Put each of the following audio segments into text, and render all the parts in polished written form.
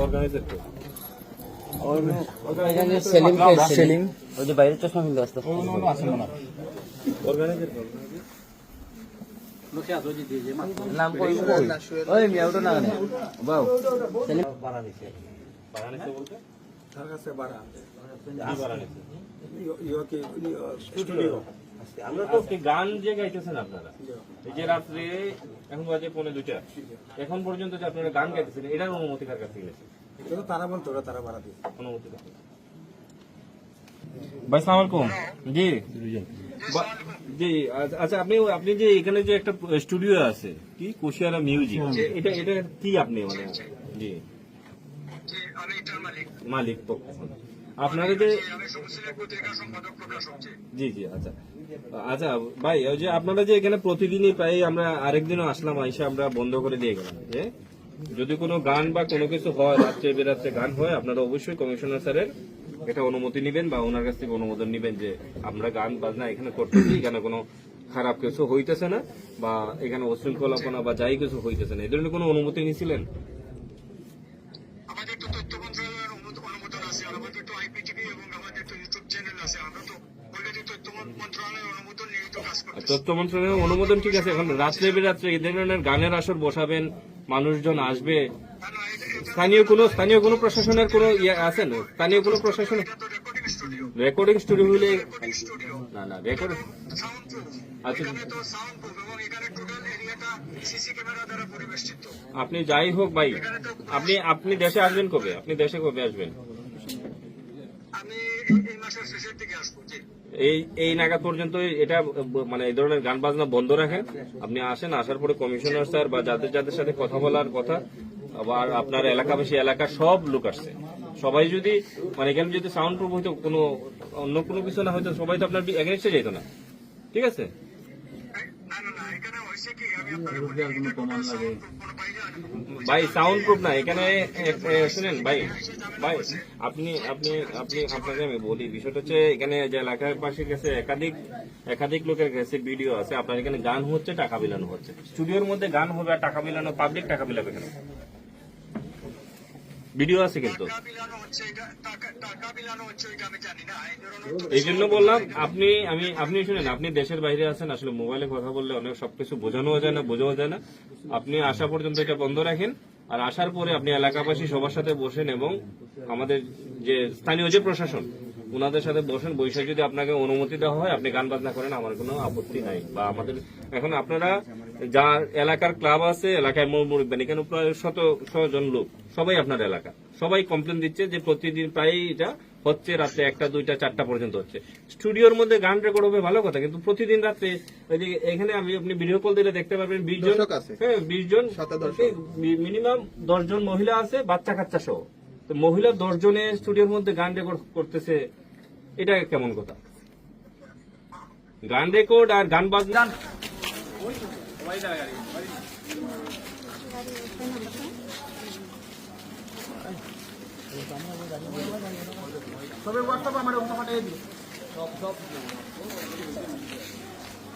Organiser তো সেলিম ওই যে বাইরের চশমা কিন্তু আসতে অর্গানাইজার নাম কই ওই মিয়াউটো না কেন বাউ সেলিম বারাণসী বলতে তার কাছে বাড়া বারাণসী ইয়োকে স্টুডিও আমরা তো গান যে গাইতেছেন আপনারা এই যে রাত্রে এখন বাজে 1:45 এখন পর্যন্ত যে আপনারা গান গাইতেছেন এটার অনুমতি কার কাছ থেকে নিয়েছেন? এটা তো তারা বলতো তারা বাড়া দিয়েছে অনুমতি কার? ভাই সালাম আলাইকুম। জি জি আচ্ছা আপনি যে এখানে যে একটা স্টুডিও আছে কি কুশিয়ারা মিউজিক এটা কি আপনি মানে জি মালিক পক্ষ আপনারা যে জি জি আচ্ছা আচ্ছা ভাই ওই যে আপনারা যে এখানে প্রতিদিনই প্রায় আমরা আরেকদিনও আসলাম এসে আমরা বন্ধ করে দিয়ে গেলাম যে যদি কোনো গান বা কোনো কিছু হয় রাত্রে বেরাত্রে গান হয় আপনারা অবশ্যই কমিশনার স্যারের এটা অনুমতি নেবেন বা ওনার কাছ থেকে অনুমোদন নেবেন যে আমরা গান বাজনা এখানে করতেছি এখানে কোনো খারাপ কিছু হইতেছে না বা এখানে অশৃঙ্খলাপনা বা যাই কিছু হইতেছে না এই ধরনের কোনো অনুমতি নিয়েছিলেন? আমাদের তো তথ্য মন্ত্রণালয়ের অনুমোদন আছে, আমাদের তো আইপিটিভি এবং আমাদের তো ইউটিউব চ্যানেল আছে, আমরা তো অলরেডি তথ্য মন্ত্রণালয়ের অনুমোদন নিয়ে তো কাজ করতেছি। তথ্য মন্ত্রণালয়ের অনুমোদন ঠিক আছে, এখন রাত্রে বেরাত্রে এই ধরনের গানের আসর বসাবেন, মানুষজন আসবে, স্থানীয় কোনো প্রশাসনের কোনো ইয়ে আছে না? স্থানীয় কোনো প্রশাসন রেকর্ডিং স্টুডিও হলে না রেকর্ডিং আচ্ছা আপনি যাই হোক ভাই আপনি দেশে আসবেন কবে? আপনি দেশে কবে আসবেন? এই নাগাদ পর্যন্ত এটা মানে এই ধরনের গান বাজনা বন্ধ রাখেন। আপনি আসেন, আসার পরে কমিশনার স্যার বা যাদের সাথে কথা বলার কথা আবার আপনার এলাকাবাসী এলাকার সব লোক আসছে, সবাই যদি মানে এখানে যদি সাউন্ড প্রুফ হইতো কোনো অন্য কোনো কিছু না হয়তো সবাই তো আপনার এগেনস্টে যেত না, ঠিক আছে? ভাই সাউন্ড প্রুফ না এখানে শুনেন ভাই আপনাকে আমি বলি বিষয়টা হচ্ছে এখানে যে এলাকার পাশে গেছে একাধিক লোকের কাছে ভিডিও আছে আপনার এখানে গান হচ্ছে, টাকা বিলানো হচ্ছে, স্টুডিওর মধ্যে গান হবে আর টাকা বিলানো, পাবলিক টাকা বিলাবে কেন? ভিডিও আছে কিন্তু এই জন্য বললাম আপনি শুনেন, আপনি দেশের বাইরে আছেন, আসলে মোবাইলে কথা বললে অনেক সবকিছু বোঝাও যায় না। আপনি আসা পর্যন্ত এটা বন্ধ রাখেন, আর আসার পরে আপনি এলাকাবাসী সবার সাথে বসেন এবং আমাদের যে স্থানীয় যে প্রশাসন ওনাদের সাথে বসেন, বৈশা যদি আপনাকে অনুমতি দেওয়া হয় আপনি গান বাজনা করেন, আমার কোনো আপত্তি নাই। বা আমাদের এখন আপনারা যার এলাকার ক্লাব আছে, এলাকায় মুরব্বান এখানে প্রায় 100 জন লোক, সবাই আপনার এলাকা, সবাই কমপ্লেন দিচ্ছে যে প্রতিদিন প্রায় এটা হচ্ছে, রাত্রে 1টা 2টা 4টা পর্যন্ত হচ্ছে। স্টুডিওর মধ্যে গান রেকর্ড হবে ভালো কথা, কিন্তু প্রতিদিন রাত্রে এখানে আপনি ভিডিও কল দিলে দেখতে পারবেন 20 জন, হ্যাঁ 20 জন মিনিমাম 10 জন মহিলা আছে, বাচ্চা কাচ্চা সহ। তো মহিলা 10 জনের স্টুডিওর মধ্যে গান রেকর্ড করতেছে, এটা কেমন কথা? গান রেকর্ড আর গান বাজনা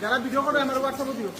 যারা ভিডিও করে আমার হোয়াটসঅ্যাপে দিও।